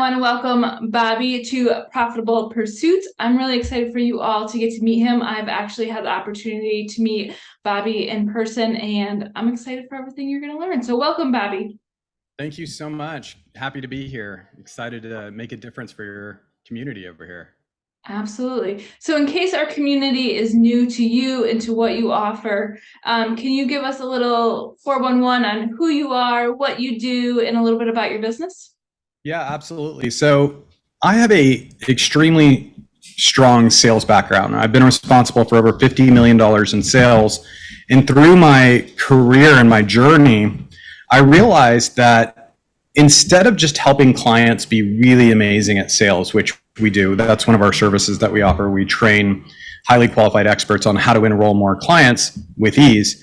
want to welcome Bobby to Profitable Pursuits. I'm really excited for you all to get to meet him. I've actually had the opportunity to meet Bobby in person, and I'm excited for everything you're going to learn. So welcome, Bobby. Thank you so much. Happy to be here. Excited to make a difference for your community over here. Absolutely. So in case our community is new to you and to what you offer, can you give us a little 411 on who you are, what you do, and a little bit about your business? Yeah, absolutely. So I have a extremely strong sales background. I've been responsible for over $50 million in sales. And through my career and my journey, I realized that instead of just helping clients be really amazing at sales, which we do, that's one of our services that we offer. We train highly qualified experts on how to enroll more clients with ease.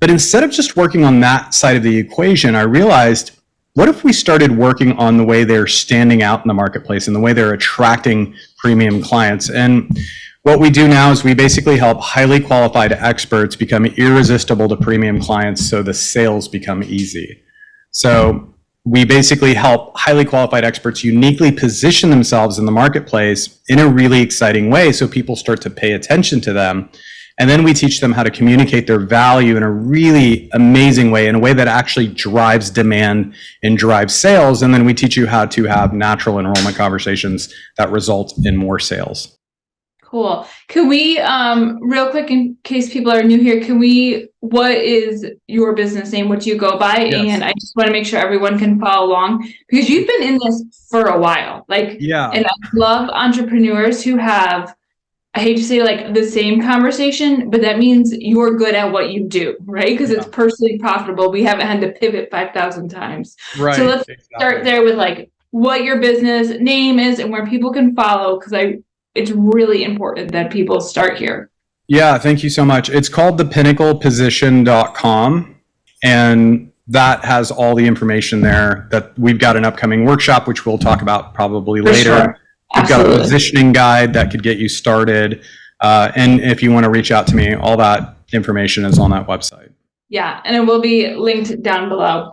But instead of just working on that side of the equation, I realized, what if we started working on the way they're standing out in the marketplace and the way they're attracting premium clients? And what we do now is we basically help highly qualified experts become irresistible to premium clients so the sales become easy. So we basically help highly qualified experts uniquely position themselves in the marketplace in a really exciting way so people start to pay attention to them. And then we teach them how to communicate their value in a really amazing way, in a way that actually drives demand and drives sales. And then we teach you how to have natural enrollment conversations that result in more sales. Cool. Can we, real quick, in case people are new here, what is your business name? What do you go by? Yes. And I just want to make sure everyone can follow along, because you've been in this for a while. Yeah. And I love entrepreneurs who have, I hate to say like the same conversation, but that means you're good at what you do, right? Because it's personally profitable. We haven't had to pivot 5,000 times. Right. So let's start there with like what your business name is and where people can follow, because it's really important that people start here. Yeah, thank you so much. It's called thepinnacleposition.com, and that has all the information there. That we've got an upcoming workshop, which we'll talk about probably later. Sure. We've got a positioning guide that could get you started. And if you want to reach out to me, all that information is on that website. Yeah, and it will be linked down below.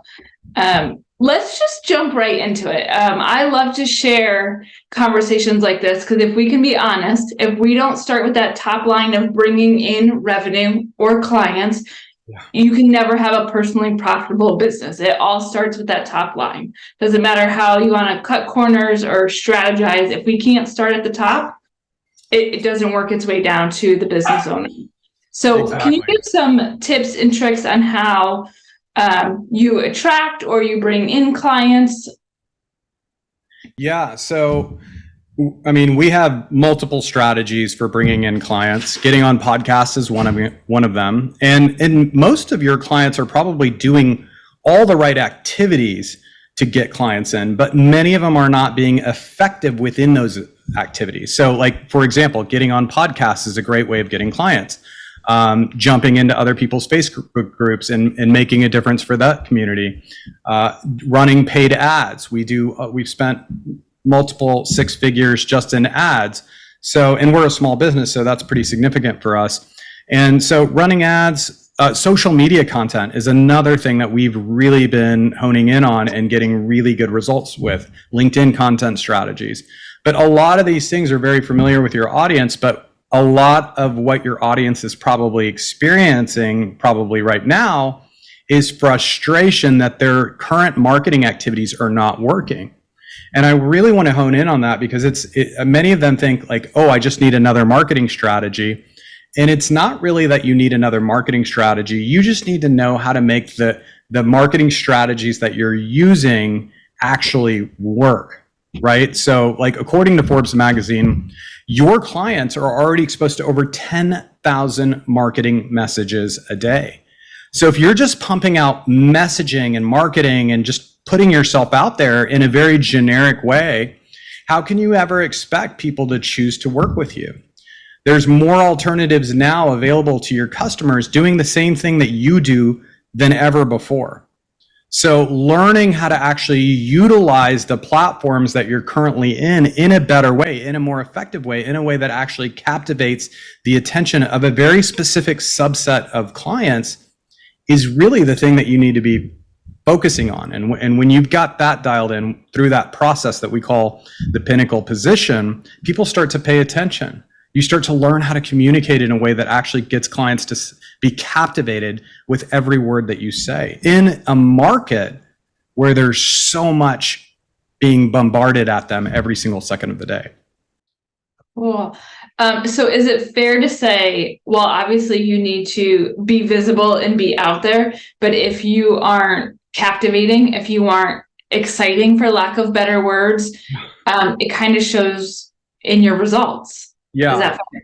Let's just jump right into it. I love to share conversations like this because if we can be honest, if we don't start with that top line of bringing in revenue or clients, you can never have a personally profitable business. It all starts with that top line. Doesn't matter how you want to cut corners or strategize. If we can't start at the top, it doesn't work its way down to the business owner. So Can you give some tips and tricks on how you attract or you bring in clients? Yeah, so I mean, we have multiple strategies for bringing in clients. Getting on podcasts is one of them. And most of your clients are probably doing all the right activities to get clients in, but many of them are not being effective within those activities. So like, for example, getting on podcasts is a great way of getting clients. Jumping into other people's Facebook groups and making a difference for that community. Running paid ads. We've spent multiple six figures just in ads. And we're a small business, so that's pretty significant for us. And so running ads, social media content is another thing that we've really been honing in on and getting really good results with. LinkedIn content strategies. But a lot of these things are very familiar with your audience, but a lot of what your audience is probably experiencing probably right now is frustration that their current marketing activities are not working. And I really want to hone in on that because many of them think like, oh, I just need another marketing strategy. And it's not really that you need another marketing strategy. You just need to know how to make the marketing strategies that you're using actually work, right? So like according to Forbes magazine, your clients are already exposed to over 10,000 marketing messages a day. So if you're just pumping out messaging and marketing and just putting yourself out there in a very generic way, how can you ever expect people to choose to work with you? There's more alternatives now available to your customers doing the same thing that you do than ever before. So learning how to actually utilize the platforms that you're currently in a better way, in a more effective way, in a way that actually captivates the attention of a very specific subset of clients is really the thing that you need to be focusing on. And when you've got that dialed in through that process that we call the pinnacle position, people start to pay attention. You start to learn how to communicate in a way that actually gets clients to be captivated with every word that you say in a market where there's so much being bombarded at them every single second of the day. Cool. So is it fair to say, well, obviously you need to be visible and be out there, but if you aren't captivating, if you aren't exciting, for lack of better words, it kind of shows in your results. Yeah. Is that fair?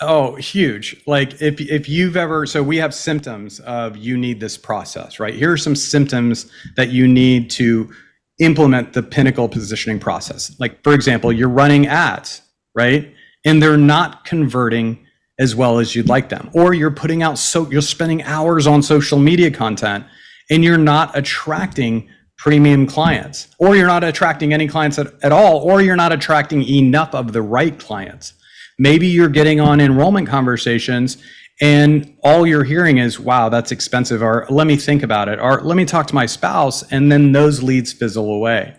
Oh, huge. Like if you've ever, so we have symptoms of you need this process, right? Here are some symptoms that you need to implement the pinnacle positioning process. Like, for example, you're running ads, right? And they're not converting as well as you'd like them. Or you're putting out, you're spending hours on social media content and you're not attracting premium clients, or you're not attracting any clients at all, or you're not attracting enough of the right clients. Maybe you're getting on enrollment conversations and all you're hearing is, wow, that's expensive, or let me think about it, or let me talk to my spouse, and then those leads fizzle away,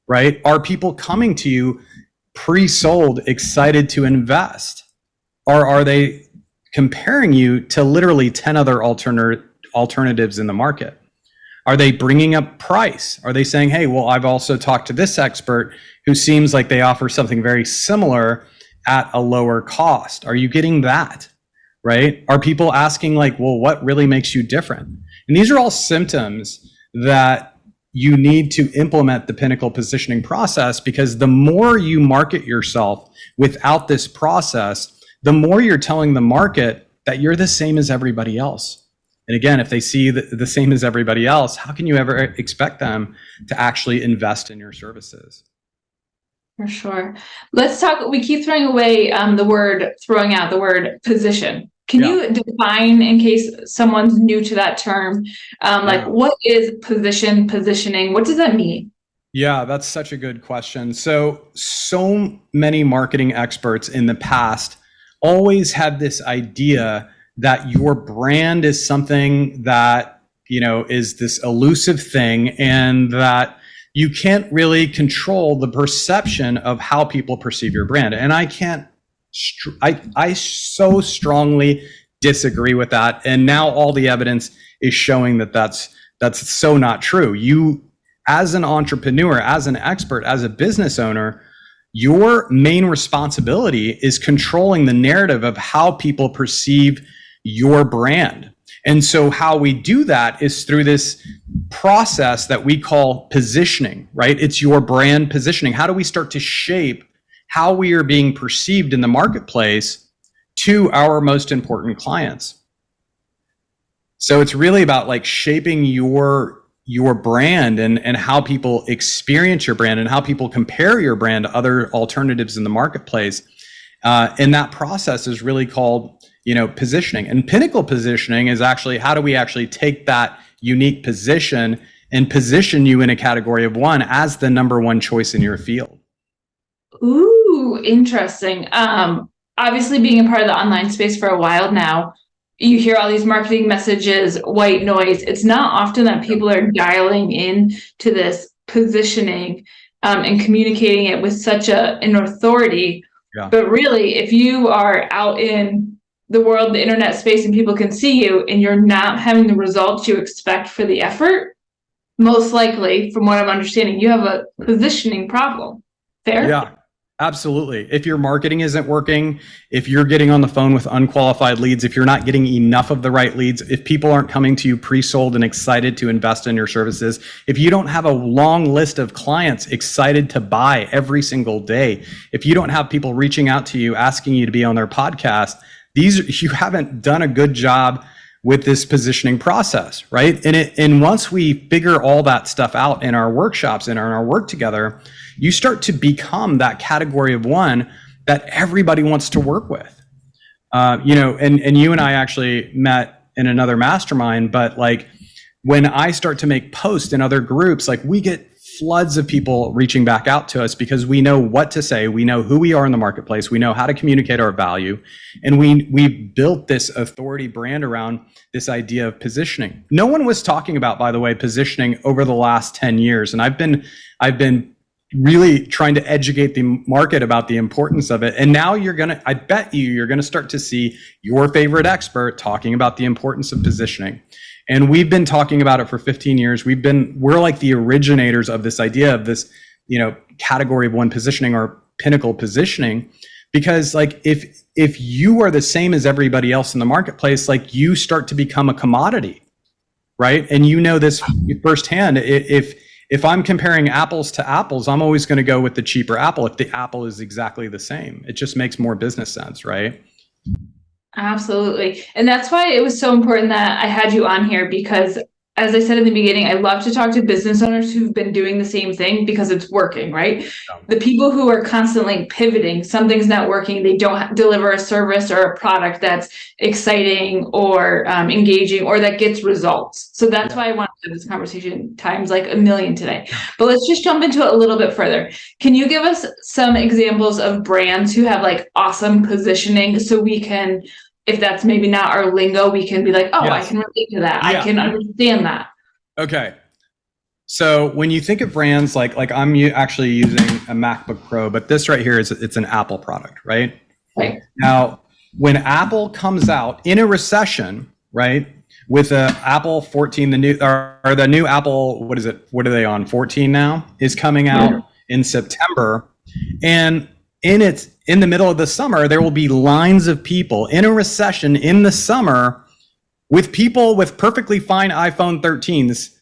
right? Are people coming to you pre-sold, excited to invest? Or are they comparing you to literally 10 other alternatives in the market? Are they bringing up price? Are they saying, hey, well, I've also talked to this expert who seems like they offer something very similar at a lower cost? Are you getting that, right? Are people asking like, well, what really makes you different? And these are all symptoms that you need to implement the pinnacle positioning process, because the more you market yourself without this process, the more you're telling the market that you're the same as everybody else. And again, if they see the same as everybody else, how can you ever expect them to actually invest in your services? For sure. Let's talk, we keep throwing out the word position. Can you define, in case someone's new to that term, what is positioning? What does that mean? Yeah, that's such a good question. So many marketing experts in the past always had this idea that your brand is something that, is this elusive thing, and that you can't really control the perception of how people perceive your brand. And I so strongly disagree with that. And now all the evidence is showing that that's so not true. You, as an entrepreneur, as an expert, as a business owner, your main responsibility is controlling the narrative of how people perceive your brand. And so how we do that is through this process that we call positioning, right? It's your brand positioning. How do we start to shape how we are being perceived in the marketplace to our most important clients? So it's really about like shaping your brand and how people experience your brand and how people compare your brand to other alternatives in the marketplace. And that process is really called, positioning. And pinnacle positioning is actually, how do we actually take that unique position and position you in a category of one as the number one choice in your field? Ooh, interesting. Obviously being a part of the online space for a while now, you hear all these marketing messages, white noise. It's not often that people are dialing in to this positioning and communicating it with such an authority. Yeah. But really, if you are out in the world, the internet space, and people can see you and you're not having the results you expect for the effort, most likely, from what I'm understanding, you have a positioning problem. Fair? Yeah. Absolutely. If your marketing isn't working, if you're getting on the phone with unqualified leads, if you're not getting enough of the right leads, if people aren't coming to you pre-sold and excited to invest in your services, if you don't have a long list of clients excited to buy every single day, if you don't have people reaching out to you asking you to be on their podcast, you haven't done a good job with this positioning process, right? And once we figure all that stuff out in our workshops and in our work together, you start to become that category of one that everybody wants to work with. And you and I actually met in another mastermind, but like when I start to make posts in other groups, like we get floods of people reaching back out to us because we know what to say. We know who we are in the marketplace. We know how to communicate our value. And we built this authority brand around this idea of positioning. No one was talking about, by the way, positioning over the last 10 years. And I've been really trying to educate the market about the importance of it. And now I bet you're going to start to see your favorite expert talking about the importance of positioning. And we've been talking about it for 15 years. We're like the originators of this idea of this, category of one positioning or pinnacle positioning, because like if you are the same as everybody else in the marketplace, like you start to become a commodity, right? And this firsthand. If I'm comparing apples to apples, I'm always going to go with the cheaper apple if the apple is exactly the same. It just makes more business sense, right? Absolutely. And that's why it was so important that I had you on here, because as I said in the beginning, I love to talk to business owners who've been doing the same thing because it's working, right? Yeah. The people who are constantly pivoting, something's not working, they don't deliver a service or a product that's exciting or engaging or that gets results. So that's why I want to have this conversation times like a million today. But let's just jump into it a little bit further. Can you give us some examples of brands who have like awesome positioning so we can, if that's maybe not our lingo, we can be like, oh, yes, I can relate to that. Yeah. I can understand that. Okay. So when you think of brands like I'm actually using a MacBook Pro, but this right here it's an Apple product, right? Right. Now, when Apple comes out in a recession, right, with a Apple 14, the new Apple, what is it? What are they on? 14 now is coming out in September, and in the middle of the summer, there will be lines of people in a recession in the summer with people with perfectly fine iPhone 13s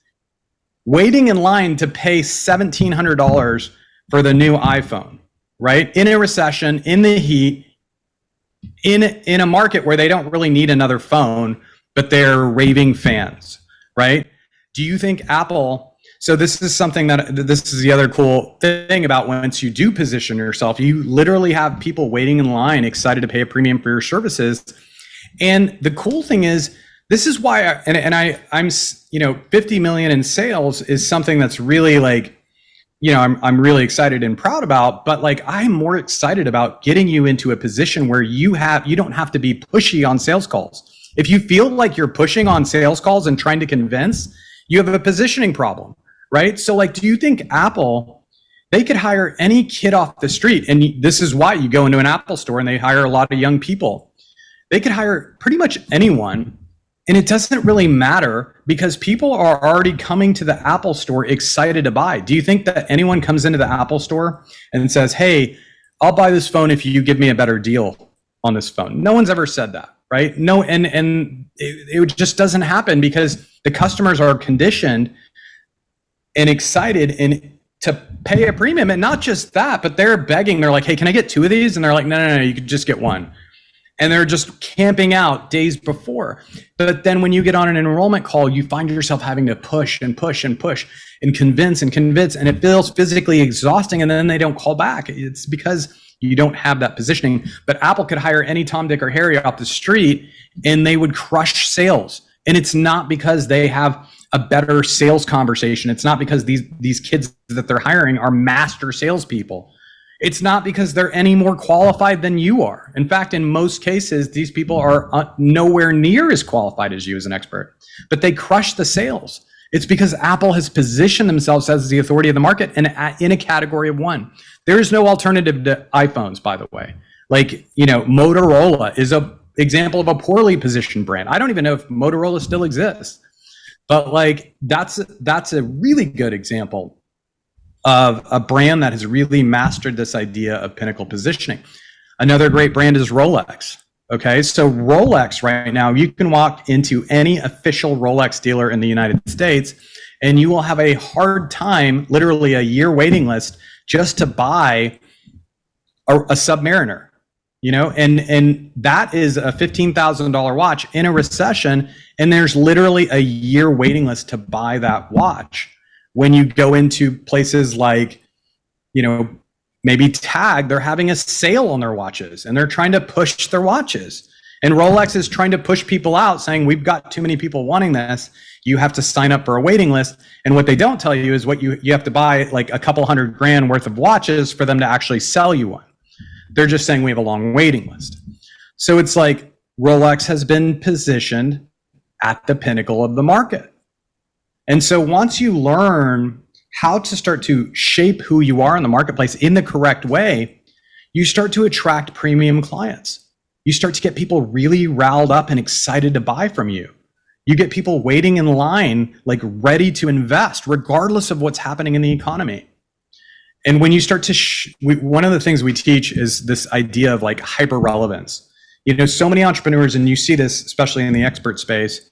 waiting in line to pay $1,700 for the new iPhone, right? In a recession, in the heat, in a market where they don't really need another phone, but they're raving fans, right? Do you think Apple... So this is the other cool thing about once you do position yourself, you literally have people waiting in line, excited to pay a premium for your services. And the cool thing is, this is why, I'm 50 million in sales is something that's really like, I'm really excited and proud about, but like, I'm more excited about getting you into a position where you don't have to be pushy on sales calls. If you feel like you're pushing on sales calls and trying to convince, you have a positioning problem. Right? So like, do you think Apple, they could hire any kid off the street? And this is why you go into an Apple store and they hire a lot of young people. They could hire pretty much anyone. And it doesn't really matter because people are already coming to the Apple store excited to buy. Do you think that anyone comes into the Apple store and says, hey, I'll buy this phone if you give me a better deal on this phone? No one's ever said that, right? No, and it just doesn't happen because the customers are conditioned and excited and to pay a premium. And not just that, but they're begging. They're like, hey, can I get 2 of these? And they're like, no, you could just get 1. And they're just camping out days before. But then when you get on an enrollment call, you find yourself having to push and push and push and convince, and it feels physically exhausting. And then they don't call back. It's because you don't have that positioning. But Apple could hire any Tom, Dick, or Harry off the street and they would crush sales. And it's not because they have a better sales conversation. It's not because these kids that they're hiring are master salespeople. It's not because they're any more qualified than you are. In fact, in most cases, these people are nowhere near as qualified as you as an expert, but they crush the sales. It's because Apple has positioned themselves as the authority of the market and in a category of one. There is no alternative to iPhones, by the way. Like, Motorola is an example of a poorly positioned brand. I don't even know if Motorola still exists. But like that's a really good example of a brand that has really mastered this idea of pinnacle positioning. Another great brand is Rolex. Okay, so Rolex right now, you can walk into any official Rolex dealer in the United States and you will have a hard time, literally a year waiting list, just to buy a Submariner. And that is a $15,000 watch in a recession, and there's literally a year waiting list to buy that watch. When you go into places like, maybe Tag, they're having a sale on their watches, and they're trying to push their watches. And Rolex is trying to push people out, saying, we've got too many people wanting this. you have to sign up for a waiting list. And what they don't tell you is what you have to buy like a couple $100,000 worth of watches for them to actually sell you one. They're just saying we have a long waiting list. So it's like Rolex has been positioned at the pinnacle of the market. And so once you learn how to start to shape who you are in the marketplace in the correct way, you start to attract premium clients. You start to get people really riled up and excited to buy from you. You get people waiting in line, like ready to invest, regardless of what's happening in the economy. And when you start to, one of the things we teach is this idea of like hyper relevance. You know, so many entrepreneurs, and you see this especially in the expert space,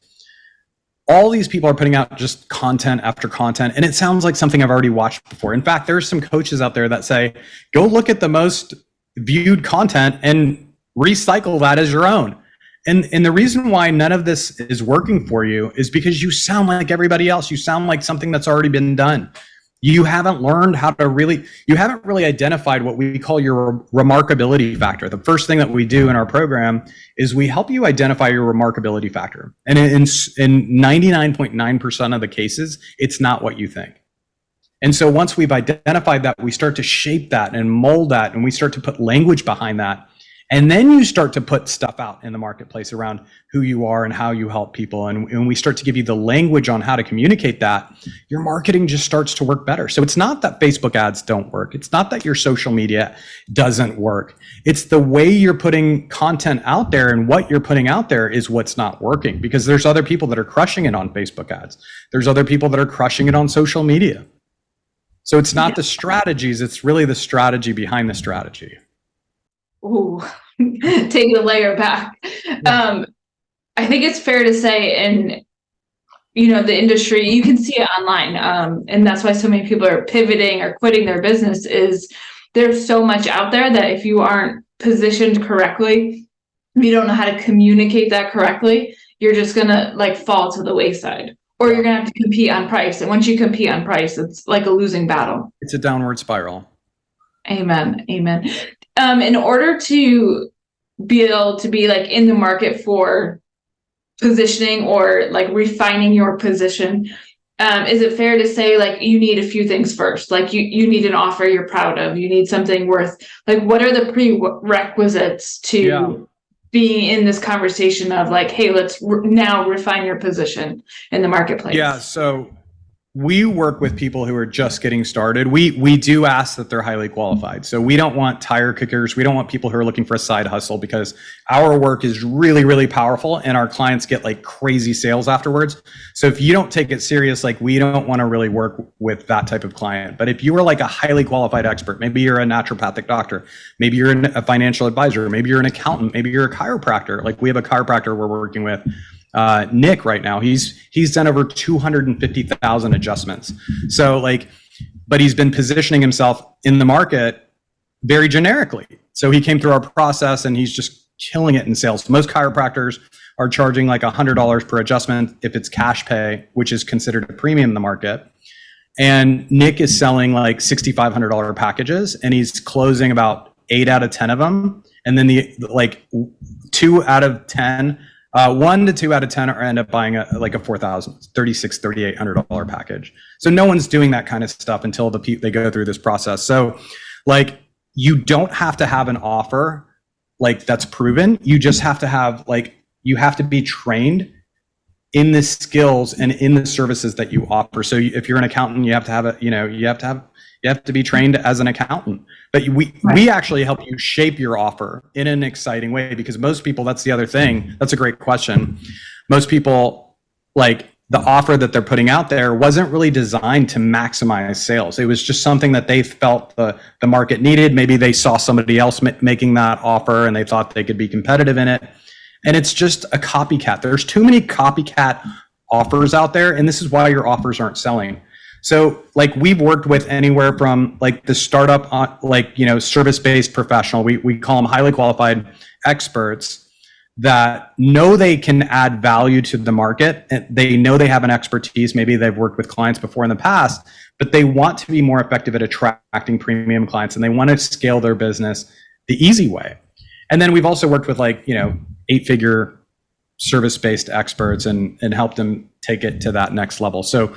all these people are putting out just content after content, and it sounds like something I've already watched before. In fact, there's some coaches out there that say, go look at the most viewed content and recycle that as your own. And the reason why none of this is working for you is because you sound like everybody else. You sound like something that's already been done. You haven't learned how to really, you haven't really identified what we call your remarkability factor. The first thing that we do in our program is we help you identify your remarkability factor. And in 99.9% of the cases, it's not what you think. And so once we've identified that, we start to shape that and mold that, and we start to put language behind that. And then you start to put stuff out in the marketplace around who you are and how you help people. And we start to give you the language on how to communicate that, your marketing just starts to work better. So it's not that Facebook ads don't work. It's not that your social media doesn't work. It's the way you're putting content out there, and what you're putting out there is what's not working, because there's other people that are crushing it on Facebook ads. There's other people that are crushing it on social media. So it's not the strategies, it's really the strategy behind the strategy. Ooh, take the layer back. I think it's fair to say in, the industry, you can see it online. And that's why so many people are pivoting or quitting their business, is there's so much out there that if you aren't positioned correctly, if you don't know how to communicate that correctly, you're just gonna like fall to the wayside, or you're gonna have to compete on price. And once you compete on price, it's like a losing battle. It's a downward spiral. Amen. Amen. In order to be able to be like in the market for positioning or like refining your position, is it fair to say like you need a few things first? Like you need an offer you're proud of. You need something worth, like, what are the prerequisites to being in this conversation of like, hey, let's now refine your position in the marketplace? Yeah. So we work with people who are just getting started. We do ask that they're highly qualified. So we don't want tire kickers. We don't want people who are looking for a side hustle, because our work is really, really powerful and our clients get like crazy sales afterwards. So if you don't take it serious, like, we don't want to really work with that type of client. But if you are like a highly qualified expert, maybe you're a naturopathic doctor, maybe you're a financial advisor, maybe you're an accountant, maybe you're a chiropractor. Like, we have a chiropractor we're working with, Nick, right now. He's done over 250,000 adjustments. So like, but he's been positioning himself in the market very generically. So he came through our process and he's just killing it in sales. Most chiropractors are charging like $100 per adjustment if it's cash pay, which is considered a premium in the market. And Nick is selling like $6,500 packages, and he's closing about 8 out of 10 of them. And then the like 2 out of 10, 1 to 2 out of 10 are end up buying a $3,800 package. So no one's doing that kind of stuff until they go through this process. So like, you don't have to have an offer like that's proven. You just have to have like, you have to be trained in the skills and in the services that you offer. So if you're an accountant, you have to have you have to be trained as an accountant. But we actually help you shape your offer in an exciting way, because most people, that's the other thing. That's a great question. Most people, like, the offer that they're putting out there wasn't really designed to maximize sales. It was just something that they felt the market needed. Maybe they saw somebody else making that offer and they thought they could be competitive in it. And it's just a copycat. There's too many copycat offers out there, and this is why your offers aren't selling. So like, we've worked with anywhere from like the startup, service-based professional. We call them highly qualified experts that know they can add value to the market. And they know they have an expertise. Maybe they've worked with clients before in the past, but they want to be more effective at attracting premium clients, and they want to scale their business the easy way. And then we've also worked with 8-figure service-based experts and help them take it to that next level. So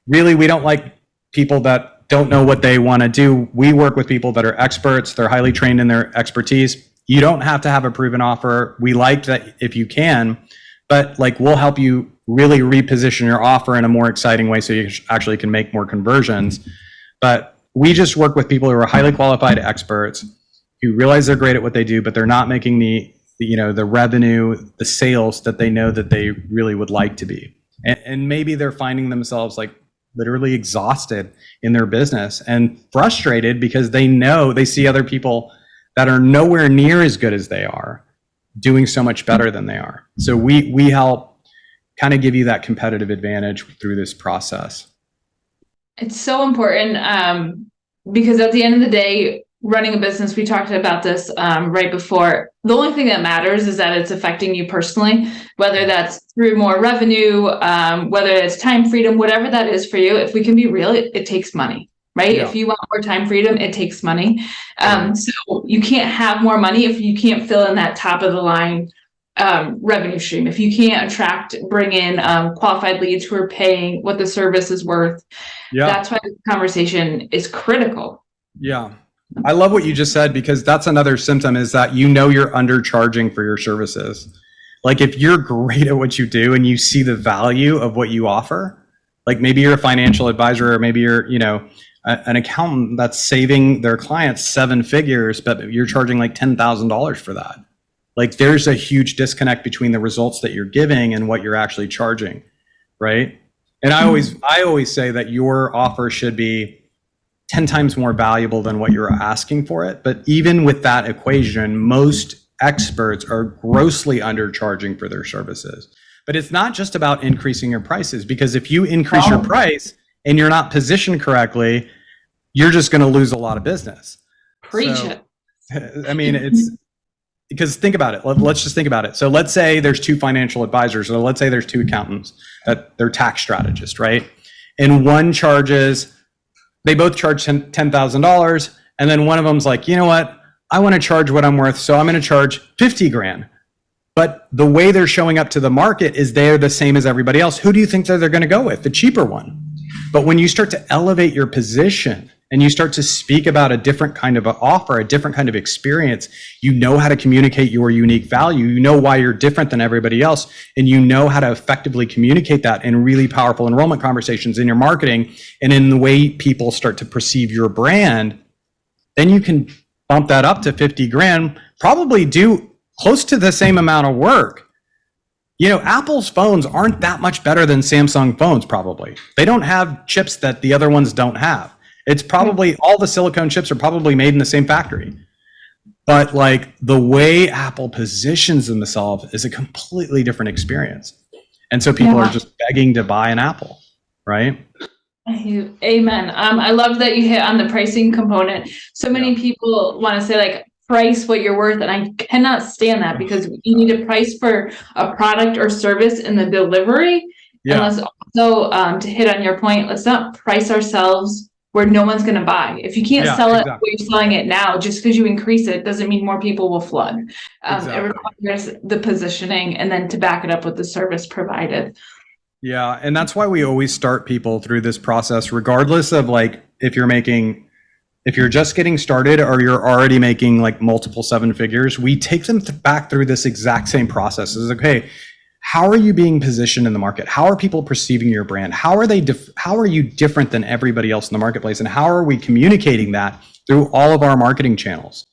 really, we don't like people that don't know what they want to do. We work with people that are experts. They're highly trained in their expertise. You don't have to have a proven offer. We like that if you can, but like we'll help you really reposition your offer in a more exciting way so you actually can make more conversions. But we just work with people who are highly qualified experts who realize they're great at what they do, but they're not making the revenue, the sales that they know that they really would like to be. And maybe they're finding themselves like literally exhausted in their business and frustrated because they see other people that are nowhere near as good as they are doing so much better than they are. So we help kind of give you that competitive advantage through this process. It's so important because at the end of the day, running a business, we talked about this right before. The only thing that matters is that it's affecting you personally, whether that's through more revenue, whether it's time freedom, whatever that is for you. If we can be real, it takes money, right? Yeah. If you want more time freedom, it takes money. So you can't have more money if you can't fill in that top of the line revenue stream. If you can't bring in qualified leads who are paying what the service is worth. Yeah. That's why this conversation is critical. Yeah. I love what you just said, because that's another symptom is that you're undercharging for your services. Like if you're great at what you do and you see the value of what you offer, like maybe you're a financial advisor or maybe you're, an accountant that's saving their clients 7 figures, but you're charging like $10,000 for that. Like there's a huge disconnect between the results that you're giving and what you're actually charging, right? And I always say that your offer should be 10 times more valuable than what you're asking for it. But even with that equation, most experts are grossly undercharging for their services. But it's not just about increasing your prices, because if you increase your price and you're not positioned correctly, you're just going to lose a lot of business. Preach it. I mean, it's because think about it. Let's just think about it. So let's say there's 2 financial advisors, or let's say there's 2 accountants that they're tax strategists, right? And they both charge $10,000. And then one of them's like, you know what? I want to charge what I'm worth. So I'm going to charge 50 grand. But the way they're showing up to the market is they're the same as everybody else. Who do you think that they're going to go with? The cheaper one. But when you start to elevate your position and you start to speak about a different kind of offer, a different kind of experience, you know how to communicate your unique value. You know why you're different than everybody else. And you know how to effectively communicate that in really powerful enrollment conversations in your marketing and in the way people start to perceive your brand. Then you can bump that up to 50 grand, probably do close to the same amount of work. Apple's phones aren't that much better than Samsung phones, probably. They don't have chips that the other ones don't have. It's probably all the silicone chips are probably made in the same factory. But like the way Apple positions themselves is a completely different experience. And so people are just begging to buy an Apple, right? Amen. I love that you hit on the pricing component. So many people want to say like, price what you're worth. And I cannot stand that, because you need to price for a product or service in the delivery. Yeah. And let's also, to hit on your point, let's not price ourselves where no one's going to buy. If you can't sell it where you're selling it now, just because you increase it doesn't mean more people will flood. It requires the positioning and then to back it up with the service provided. Yeah. And that's why we always start people through this process, regardless of like if you're just getting started or you're already making like multiple 7 figures, we take them back through this exact same process. It's okay, how are you being positioned in the market? How are people perceiving your brand? How are you different than everybody else in the marketplace? And how are we communicating that through all of our marketing channels,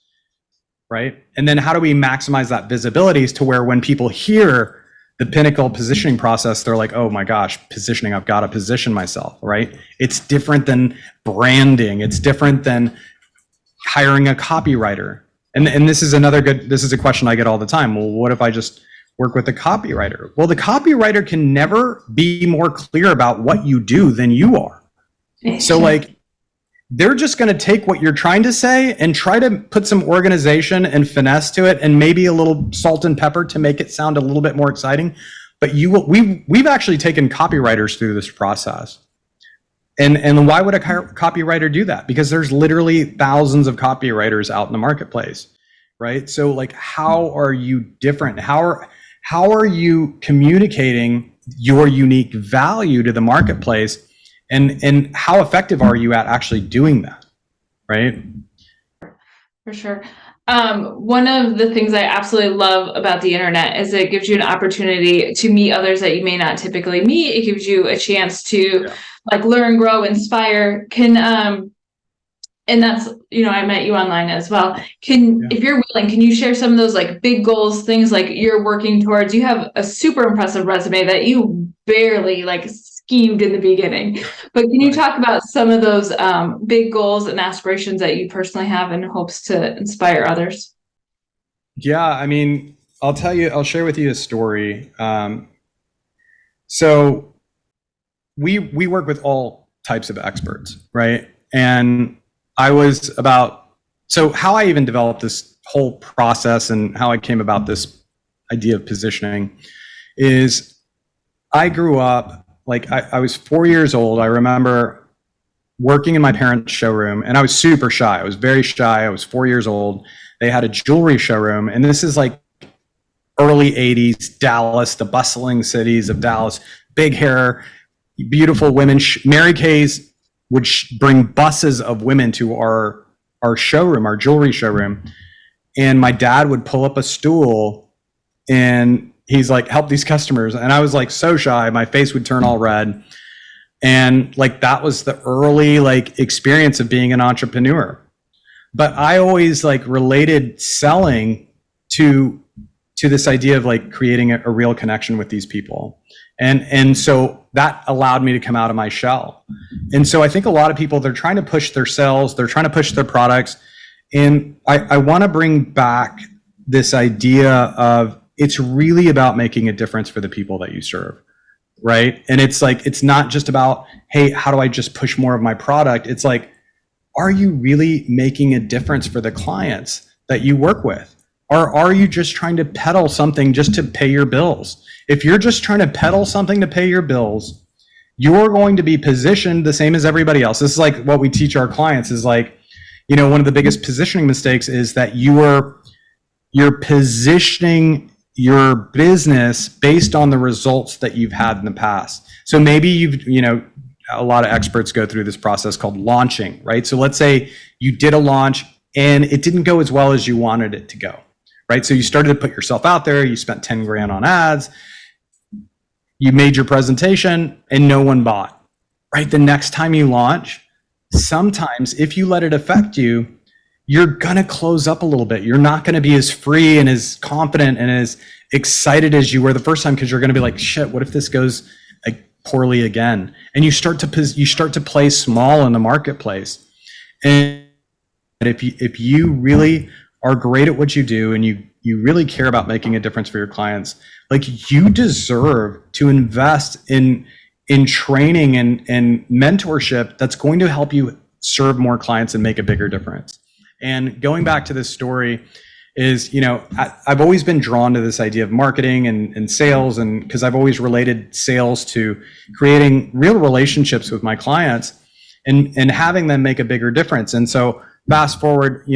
right? And then how do we maximize that visibility to where when people hear the pinnacle positioning process, they're like, oh my gosh, positioning, I've got to position myself, right? It's different than branding. It's different than hiring a copywriter. And this is a question I get all the time. Well, what if I just work with a copywriter? Well, the copywriter can never be more clear about what you do than you are. So like, they're just going to take what you're trying to say and try to put some organization and finesse to it and maybe a little salt and pepper to make it sound a little bit more exciting. But we've actually taken copywriters through this process. And why would a copywriter do that? Because there's literally thousands of copywriters out in the marketplace, right? So like, how are you different? How how are you communicating your unique value to the marketplace, and how effective are you at actually doing that, right? For sure. One of the things I absolutely love about the internet is it gives you an opportunity to meet others that you may not typically meet. It gives you a chance to like learn, grow, inspire. And that's, I met you online as well. If you're willing, can you share some of those like big goals, things like you're working towards? You have a super impressive resume that you barely like schemed in the beginning, but can you talk about some of those big goals and aspirations that you personally have in hopes to inspire others? Yeah, I mean, I'll share with you a story. So we work with all types of experts, right? And so how I even developed this whole process and how I came about this idea of positioning is I grew up, like I was 4 years old. I remember working in my parents' showroom, and I was super shy. I was very shy. I was 4 years old. They had a jewelry showroom, and this is like early 80s Dallas, the bustling cities of Dallas, big hair, beautiful women. Mary Kay's would bring buses of women to our showroom, our jewelry showroom. And my dad would pull up a stool and he's like, help these customers. And I was like so shy, my face would turn all red. And like, that was the early like experience of being an entrepreneur. But I always like related selling to this idea of like creating a real connection with these people. And so that allowed me to come out of my shell. And so I think a lot of people, they're trying to push their sales, they're trying to push their products. And I want to bring back this idea of it's really about making a difference for the people that you serve, right? And it's like, it's not just about, hey, how do I just push more of my product? It's like, are you really making a difference for the clients that you work with? Or are you just trying to peddle something just to pay your bills? If you're just trying to peddle something to pay your bills, you're going to be positioned the same as everybody else. This is like what we teach our clients is like, one of the biggest positioning mistakes is that you're positioning your business based on the results that you've had in the past. So maybe a lot of experts go through this process called launching, right? So let's say you did a launch and it didn't go as well as you wanted it to go, right? So you started to put yourself out there, you spent 10 grand on ads, you made your presentation and no one bought, right? The next time you launch, sometimes if you let it affect you, you're going to close up a little bit. You're not going to be as free and as confident and as excited as you were the first time, because you're going to be like, shit, what if this goes like poorly again? And you start to play small in the marketplace. And if you really are great at what you do and you really care about making a difference for your clients, like you deserve to invest in training and mentorship that's going to help you serve more clients and make a bigger difference. And going back to this story is, I've always been drawn to this idea of marketing and sales, and because I've always related sales to creating real relationships with my clients and having them make a bigger difference. And so fast forward,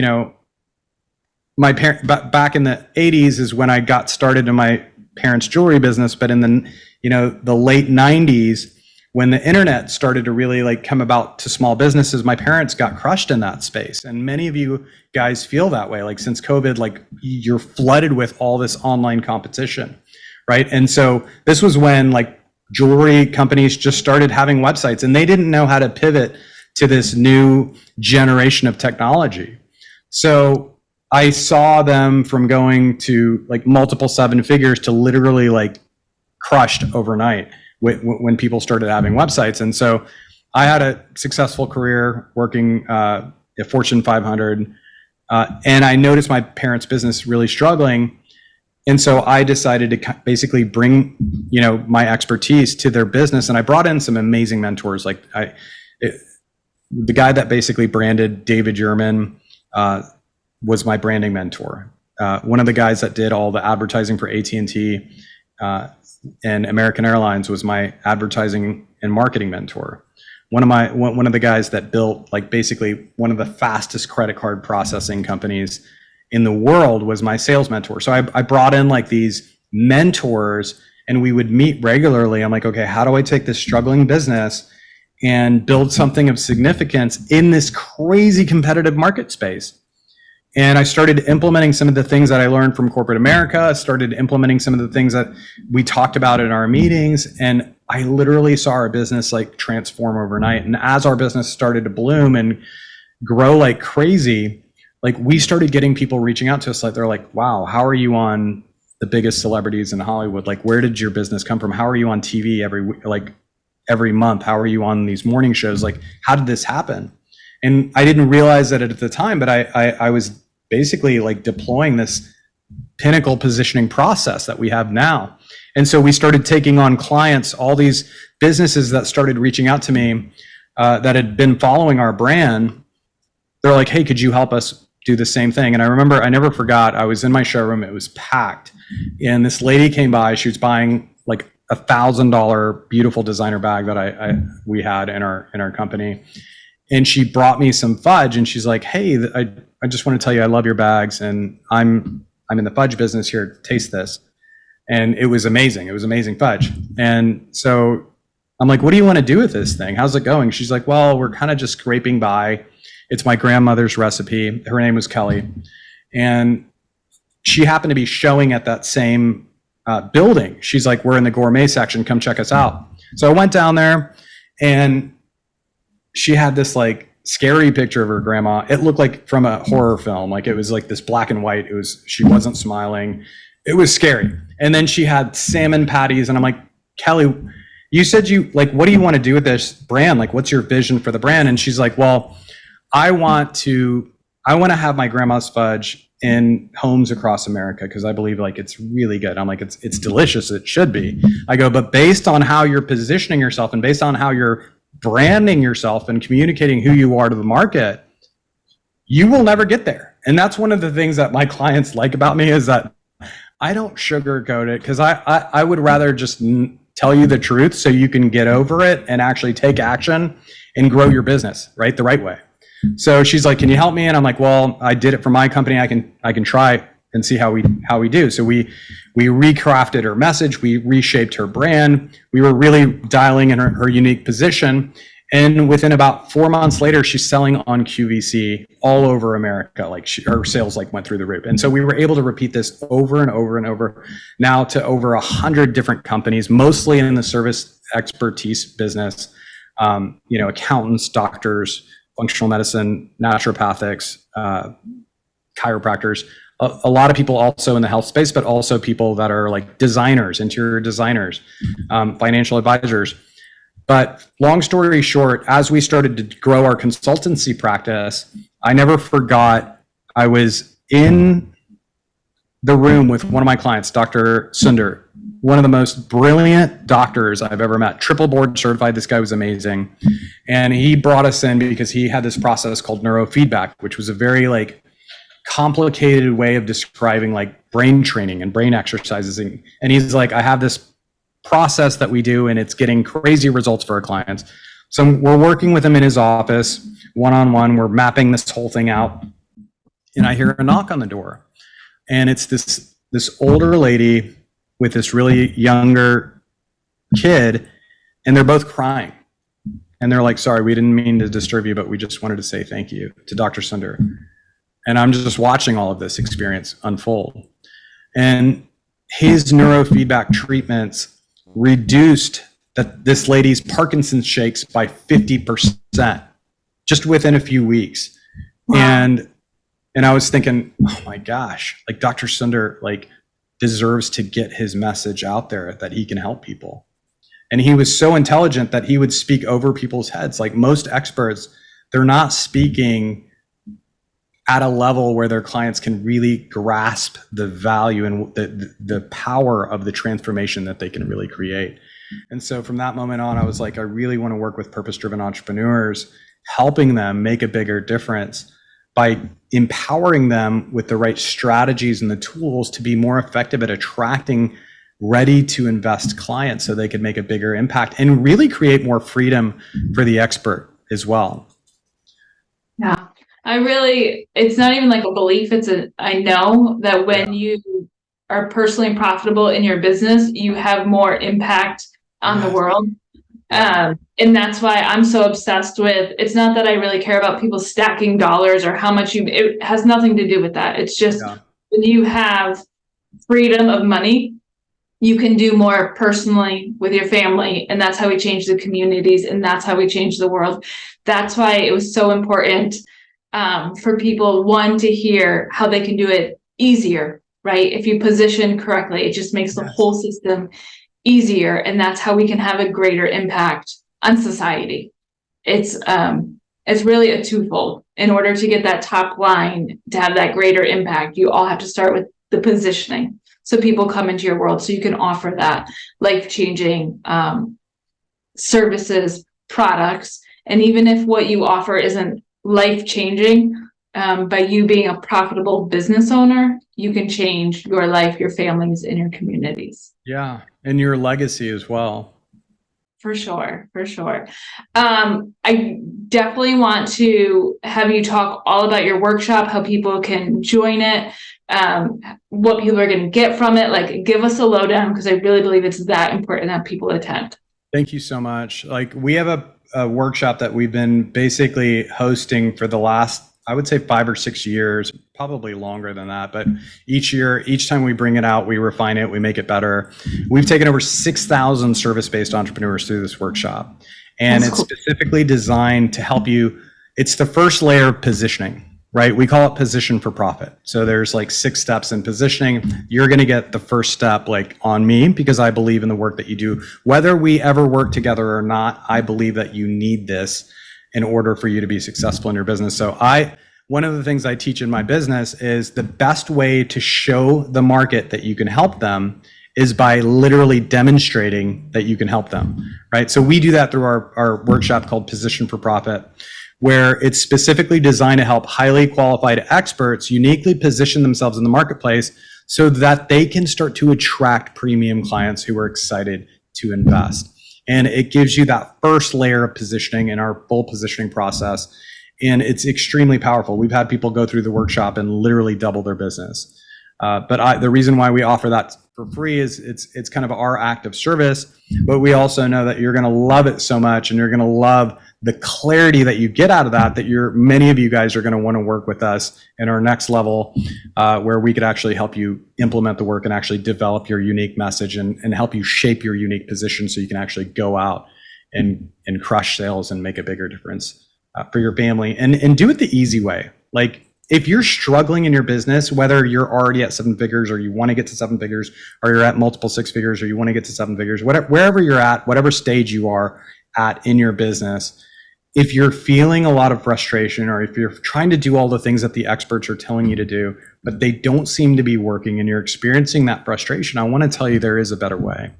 my back in the 80s is when I got started in my parents' jewelry business, but in the late 90s, when the internet started to really like come about to small businesses, my parents got crushed in that space. And many of you guys feel that way. Like since COVID, like you're flooded with all this online competition, right? And so this was when like jewelry companies just started having websites and they didn't know how to pivot to this new generation of technology. So I saw them from going to like multiple seven figures to literally like crushed overnight when people started having websites. And so I had a successful career working at Fortune 500, and I noticed my parents' business really struggling. And so I decided to basically bring, my expertise to their business. And I brought in some amazing mentors. Like the guy that basically branded David Yurman was my branding mentor. One of the guys that did all the advertising for AT&T and American Airlines was my advertising and marketing mentor. One of the guys that built like basically one of the fastest credit card processing companies in the world was my sales mentor. So I brought in like these mentors, and we would meet regularly. I'm like, okay, how do I take this struggling business and build something of significance in this crazy competitive market space? And I started implementing some of the things that I learned from corporate America. I started implementing some of the things that we talked about in our meetings. And I literally saw our business like transform overnight. And as our business started to bloom and grow like crazy, like we started getting people reaching out to us. Like they're like, wow, how are you on the biggest celebrities in Hollywood? Like, where did your business come from? How are you on TV every month? How are you on these morning shows? Like, how did this happen? And I didn't realize that at the time, but I was basically like deploying this pinnacle positioning process that we have now. And so we started taking on clients, all these businesses that started reaching out to me that had been following our brand. They're like, hey, could you help us do the same thing? And I remember, I never forgot, I was in my showroom, it was packed. And this lady came by, she was buying like $1,000 beautiful designer bag that we had in our company. And she brought me some fudge and she's like, hey, I just want to tell you, I love your bags and I'm in the fudge business here, taste this. And it was amazing. It was amazing fudge. And so I'm like, what do you want to do with this thing? How's it going? She's like, well, we're kind of just scraping by. It's my grandmother's recipe. Her name was Kelly. And she happened to be showing at that same building. She's like, we're in the gourmet section. Come check us out. So I went down there and she had this like scary picture of her grandma. It looked like from a horror film. Like it was like this black and white. She wasn't smiling. It was scary. And then she had salmon patties. And I'm like, Kelly, you said like, what do you want to do with this brand? Like, what's your vision for the brand? And she's like, well, I want to have my grandma's fudge in homes across America because I believe like it's really good. I'm like, it's delicious. It should be. I go, but based on how you're positioning yourself and based on how you're branding yourself and communicating who you are to the market, you will never get there. And that's one of the things that my clients like about me is that I don't sugarcoat it because I would rather just tell you the truth so you can get over it and actually take action and grow your business, right? The right way. So she's like, can you help me? And I'm like, well, I did it for my company. I can try and see how we do. So we recrafted her message. We reshaped her brand. We were really dialing in her unique position. And within about 4 months later, she's selling on QVC all over America. Like her sales like went through the roof. And so we were able to repeat this over and over and over now to over 100 different companies, mostly in the service expertise business, accountants, doctors, functional medicine, naturopathics, chiropractors, a lot of people also in the health space, but also people that are like designers, interior designers, financial advisors. But long story short, as we started to grow our consultancy practice, I never forgot I was in the room with one of my clients, Dr. Sundar, one of the most brilliant doctors I've ever met, triple board certified. This guy was amazing. And he brought us in because he had this process called neurofeedback, which was a very like complicated way of describing like brain training and brain exercises. And he's like, I have this process that we do and it's getting crazy results for our clients. So we're working with him in his office, one-on-one, we're mapping this whole thing out. And I hear a knock on the door. And it's this older lady with this really younger kid, and they're both crying. And they're like, sorry, we didn't mean to disturb you, but we just wanted to say thank you to Dr. Sundar. And I'm just watching all of this experience unfold. And his neurofeedback treatments reduced this lady's Parkinson's shakes by 50% just within a few weeks. Wow. And I was thinking, oh my gosh, like Dr. Sundar like deserves to get his message out there that he can help people. And he was so intelligent that he would speak over people's heads. Like most experts, they're not speaking at a level where their clients can really grasp the value and the power of the transformation that they can really create. And so from that moment on, I was like, I really want to work with purpose-driven entrepreneurs, helping them make a bigger difference by empowering them with the right strategies and the tools to be more effective at attracting ready to invest clients so they could make a bigger impact and really create more freedom for the expert as well. Yeah. It's not even like a belief. I know that when you are personally profitable in your business, you have more impact on the world. And that's why I'm so obsessed with, it's not that I really care about people stacking dollars or how much it has nothing to do with that. It's just when you have freedom of money, you can do more personally with your family. And that's how we change the communities. And that's how we change the world. That's why it was so important for people, one, to hear how they can do it easier, right? If you position correctly, it just makes the whole system easier. And that's how we can have a greater impact on society. It's really a twofold. In order to get that top line, to have that greater impact, you all have to start with the positioning. So people come into your world so you can offer that life-changing services, products. And even if what you offer isn't life-changing, by you being a profitable business owner, you can change your life, your families, and your communities. Yeah, and your legacy as well. For sure. I definitely want to have you talk all about your workshop, how people can join it, what people are going to get from it. Like, give us a lowdown, because I really believe it's that important that people attend. Thank you so much. Like, we have a workshop that we've been basically hosting for the last, I would say, 5 or 6 years, probably longer than that. But each time we bring it out, we refine it, we make it better. We've taken over 6,000 service-based entrepreneurs through this workshop. And it's specifically designed to help you. It's the first layer of positioning, right? We call it position for profit. So there's like 6 steps in positioning. You're going to get the first step like on me, because I believe in the work that you do. Whether we ever work together or not, I believe that you need this in order for you to be successful in your business. So one of the things I teach in my business is the best way to show the market that you can help them is by literally demonstrating that you can help them, right? So we do that through our workshop called Position for Profit, where it's specifically designed to help highly qualified experts uniquely position themselves in the marketplace so that they can start to attract premium clients who are excited to invest. And it gives you that first layer of positioning in our full positioning process. And it's extremely powerful. We've had people go through the workshop and literally double their business. But the reason why we offer that for free is it's kind of our act of service, but we also know that you're going to love it so much, and you're going to love the clarity that you get out of that many of you guys are going to want to work with us in our next level, where we could actually help you implement the work and actually develop your unique message and help you shape your unique position so you can actually go out and crush sales and make a bigger difference for your family, and do it the easy way. Like, if you're struggling in your business, whether you're already at 7 figures or you want to get to 7 figures, or you're at multiple 6 figures or you want to get to 7 figures, wherever you're at, whatever stage you are at in your business, if you're feeling a lot of frustration, or if you're trying to do all the things that the experts are telling you to do, but they don't seem to be working, and you're experiencing that frustration, I want to tell you there is a better way.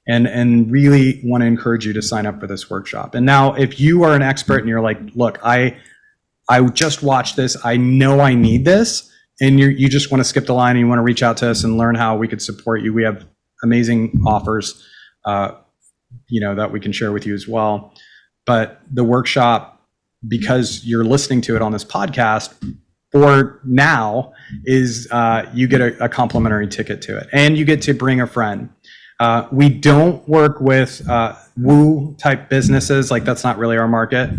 And really want to encourage you to sign up for this workshop. And now, if you are an expert and you're like, look, I just watched this, I know I need this, and you just want to skip the line and you want to reach out to us and learn how we could support you, we have amazing offers, that we can share with you as well. But the workshop, because you're listening to it on this podcast, for now is you get a complimentary ticket to it, and you get to bring a friend. We don't work with woo type businesses, like that's not really our market.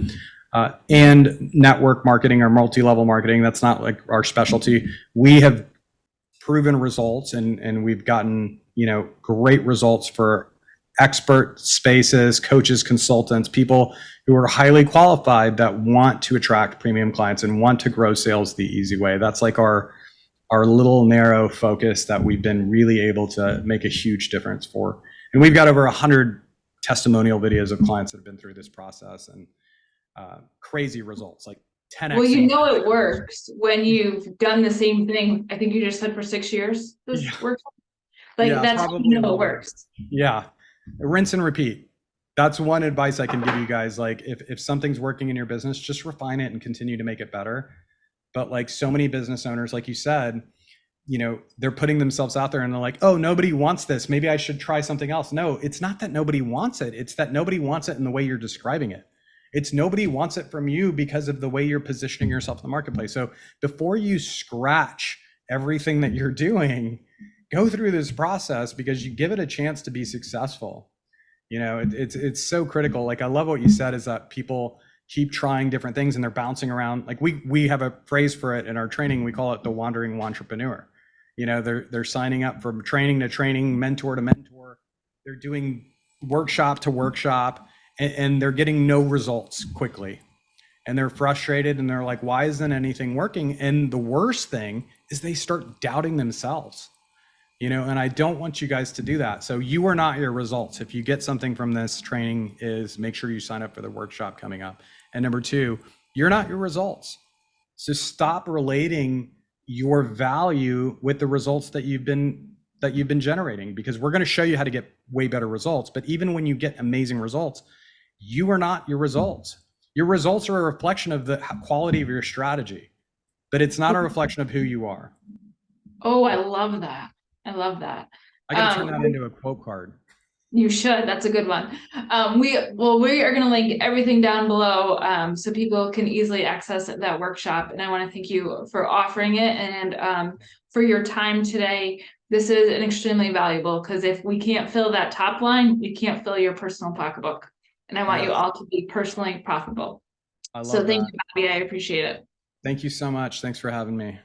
And network marketing or multi-level marketing, that's not like our specialty. We have proven results, and we've gotten great results for expert spaces, coaches, consultants, people who are highly qualified that want to attract premium clients and want to grow sales the easy way. That's like our little narrow focus that we've been really able to make a huge difference for. And we've got over 100 testimonial videos of clients that have been through this process, and crazy results, like 10x. Well, it works when you've done the same thing. I think you just said for 6 years. This works. Like, that's how it works. Yeah. Rinse and repeat. That's one advice I can give you guys. Like, if something's working in your business, just refine it and continue to make it better. But like so many business owners, like you said, they're putting themselves out there and they're like, oh, nobody wants this, maybe I should try something else. No, it's not that nobody wants it. It's that nobody wants it in the way you're describing it. It's nobody wants it from you because of the way you're positioning yourself in the marketplace. So before you scratch everything that you're doing, go through this process because you give it a chance to be successful. You know, it's so critical. Like, I love what you said, is that people keep trying different things and they're bouncing around. Like, we have a phrase for it in our training. We call it the wandering entrepreneur. You know, they're signing up from training to training, mentor to mentor. They're doing workshop to workshop, and they're getting no results quickly. And they're frustrated and they're like, why isn't anything working? And the worst thing is they start doubting themselves. You know, and I don't want you guys to do that. So you are not your results. If you get something from this training, is make sure you sign up for the workshop coming up. And number two, you're not your results. So stop relating your value with the results that you've been generating, because we're going to show you how to get way better results. But even when you get amazing results, you are not your results. Your results are a reflection of the quality of your strategy, but it's not a reflection of who you are. Oh, I love that. I love that. I got to turn that into a quote card. You should. That's a good one. We are going to link everything down below, so people can easily access that workshop. And I want to thank you for offering it, and for your time today. This is an extremely valuable, because if we can't fill that top line, you can't fill your personal pocketbook. And I want you all to be personally profitable. I love so thank that. you, Bobby. I appreciate it. Thank you so much. Thanks for having me.